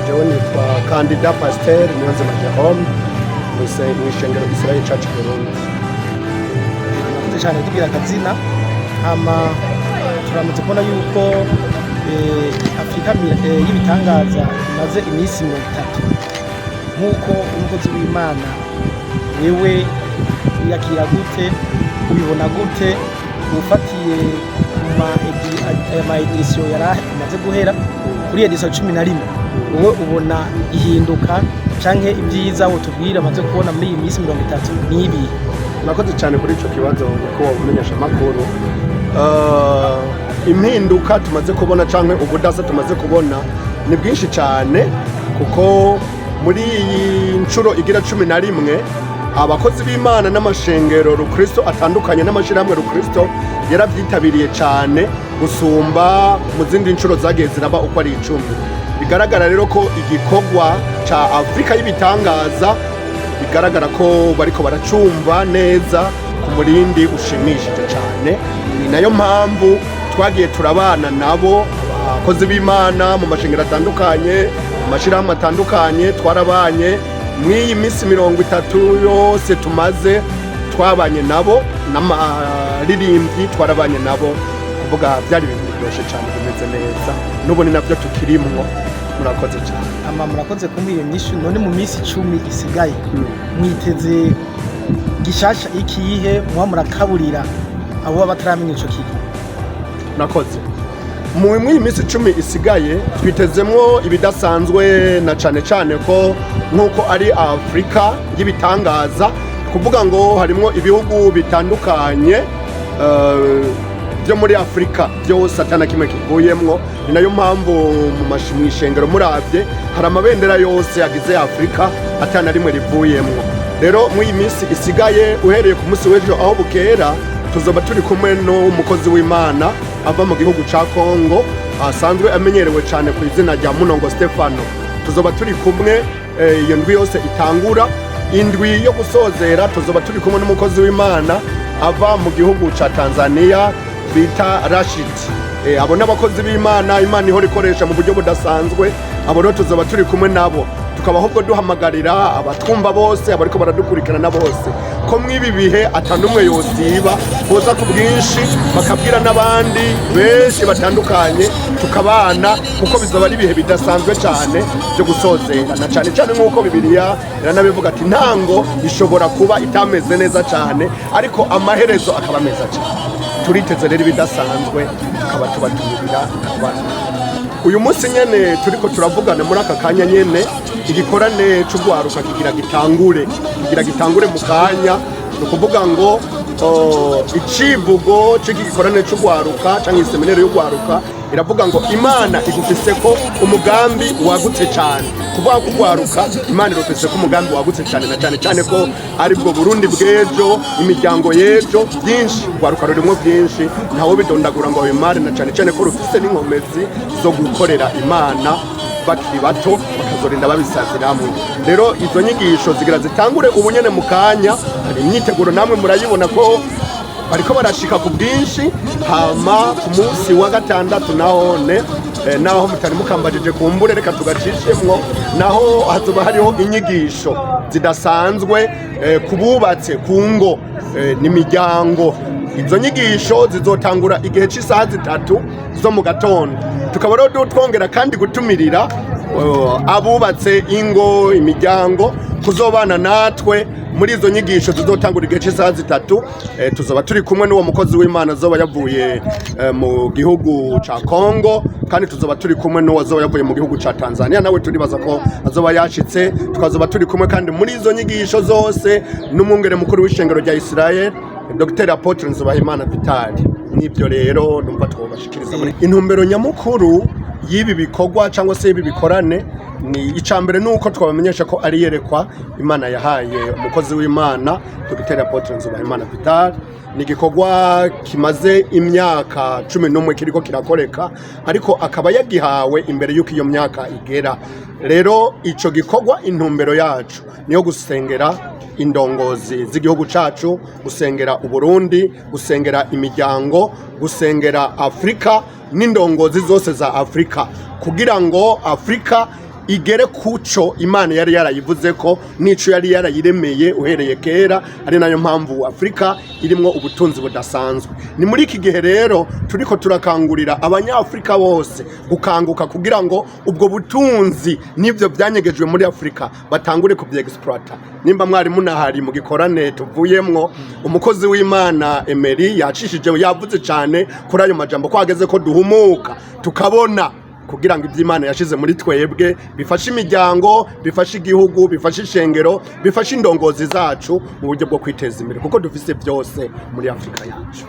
jewe nitwa Kandida Pasteur Niyonzima Jerome mw'ishengero Israel Church Burundi. Murakoze cyane tugira akazina hama turamutse kubona yuko Afrika y'ibitangaza imaze iminsi 30 nk'uko umukozi w'Imana wewe yakira gute ubibona gute ufatiye ma edition yari imaze guhera kuri edition 11 wowe ubona ihinduka canke ibyiza wotubwira amaze kubona muri iyi minsi 30 nibi? Murakoze cyane kuri ico kibazo ko umenyesha makuru. Impinduka tumaze kubona canke ubudasa tumaze kubona ni bwinshi cyane, kuko muri iyi ncuro igira 11 abakozi b'Imana n'amashengero rukristo atandukanye n'amashirahamwe rukristo yaravyitabiriye cyane gusumba mu zindi ncuro zagiye ziraba uko ari 10. Bigaragara rero ko igikorwa ca Afrika y'ibitangaza bigaragara ko bariko baracumva neza ku murindi ushimishije cyane. Ni nayo mpamvu twagiye turabana nabo abakozi b'Imana mu mashengero atandukanye, mu mashirahamwe atandukanye, twarabanye mw'iyi minsi 30 yose tumaze twabanye nabo, n'amaririmbyi twarabanye nabo, kuvuga byari ibintu biryoshye cyane bimeze neza, n'ubu ni navyo tukirimwo. Murakoze cyane. Murakoze kumva iyo nyishu. None mu minsi 10 isigaye mwiteze gishasha ikihe muba murakaburira abo bataramenya ico kigo? Murakoze. Mu minsi 10 isigaye twitezemwo ibidasanzwe, na cyane ko nkuko ari Afrika y'ibitangaza, kuvuga ngo harimo ibihugu bitandukanye byo muri Afrika byose atana kimwe kivuyemwo. Ni nayo mpamvu mu mashengero muravye hari amabendera yose yagize Afrika atana rimwe rivuyemwo. Rero mu iyi minsi isigaye uhereye ku munsi w'ejo aho bukera tuzoba turi kumwe n'umukozi w'Imana ava mu gihugu ca Kongo asanzwe amenyerewe cyane ku izina rya Munongo Stefano. Tuzoba turi kumwe iyo ndwi yose itangura. Indwi yo gusozera tuzoba turi kumwe n'umukozi w'Imana ava mu gihugu ca Tanzania bita Rashid. Abo n'abakozi b'Imana Imana ihora ikoresha mu buryo budasanzwe. Abo rero tuzoba turi kumwe nabo, tukaba ahubwo duhamagarira abatwumva bose, abariko baradukurikirana bose, ko mw'ibi bihe atandumwe yosiba boza ku bwinshi bakabwira n'abandi benshi batandukanye, tukabana, kuko bizoba ari ibihe bidasanzwe cyane byo gusozera. Na cyane nk'uko Bibiliya iranabivuga ati ntango ishobora kuba itameze neza cyane, ariko amaherezo akaba meza cyane. Turiteze rero ibidasanzwe, tukaba tubatumira abana. Uyu munsi nyene turiko turavugana muri aka kanya nyene igikorane c'ugwaruka kigira gitangure mu kanya. Ni ukuvuga ngo icivugo cy'igikorane c'ugwaruka canke iseminari y'ugwaruka iravuga ngo Imana igufise ko umugambi wagutse cyane. Kuvuga ko ugwaruka Imana irufise ko umugambi wagutse cyane, na cyane ko ari bwo Burundi bw'ejo, imiryango y'ejo, byinshi ugwaruka rurimo byinshi, ntawo bidondagura ngo Imana, na cyane ko rufise n'inkomezi zo gukorera Imana bakiri bato bakazorinda babisaziramwe. Rero izo nyigisho zigira zitangure ubu nyene mu kanya. Hari imyiteguro namwe murayibona ko bariko barashika ku bwinshi. Hama ku munsi wa gatandatu naho mutari mukambajije kumbure, reka tugacishemwo, naho hazoba hariho inyigisho zidasanzwe kububatse ku ngo n'imiryango. Izo nyigisho zizotangura igihe cy'isaha 3 zo mu gatondo. Tukaba rero twongera kandi gutumirira abubatse ingo, imiryango kuzobana natwe muri izo nyigisho zizotangura igihe cy'isaha 3. Tuzoba turi kumwe n'uwo mukozi w'Imana azoba yavuye mu gihugu ca Kongo, kandi tuzoba turi kumwe n'uwo azoba yavuye mu gihugu ca Tanzania, nawe turibaza ko azoba yashitse. Tukazoba turi kumwe kandi muri izo nyigisho zose n'umwungere mukuru w'ishengero rya Israel Dr. Apotre Nzobahimana Vital. Nibyo rero numva twobashikiriza muri intumbero nyamukuru y'ibi bikorwa cyangwa se ibi bikorane. Ni icambere nuko twabamenyesha ko ari yerekwa Imana yahaye umukozi w'Imana Dr. Apotre Nzobahimana Vital. Ni igikorwa kimaze imyaka 11 kiriko kirakoreka, ariko akaba yagihawe imbere y'uko iyo myaka igera. Rero ico gikorwa intumbero yacu niyo gusengera indongozi z'igihugu cacu, gusengera Uburundi, gusengera imiryango, gusengera Afrika n'indongozi zose za Afrika, kugira ngo Afrika igere kuco Imana yari yarayivuze ko nico yari yarayiremeye uhereye kera, ari nayo mpamvu Afrika irimwo ubutunzi budasanzwe. Ni muri iki gihe rero turiko turakangurira abanyafrika bose gukanguka kugira ngo ubwo butunzi n'ivyo byanyegejwe muri Afrika batangure kuvyexploiter. Nimba mwari munahari mu gikorane tuvuyemwo, umukozi w'Imana Emery yacishije yavuze cyane kuri ayo majambo ko hageze ko duhumuka tukabona kugira ngo iby'Imana yashize muri twebwe bifashe imiryango, bifashe igihugu, bifashe ishengero, bifashe indongozi zacu mu buryo bwo kwiteza imbere, kuko dufise byose muri Afrika yacu.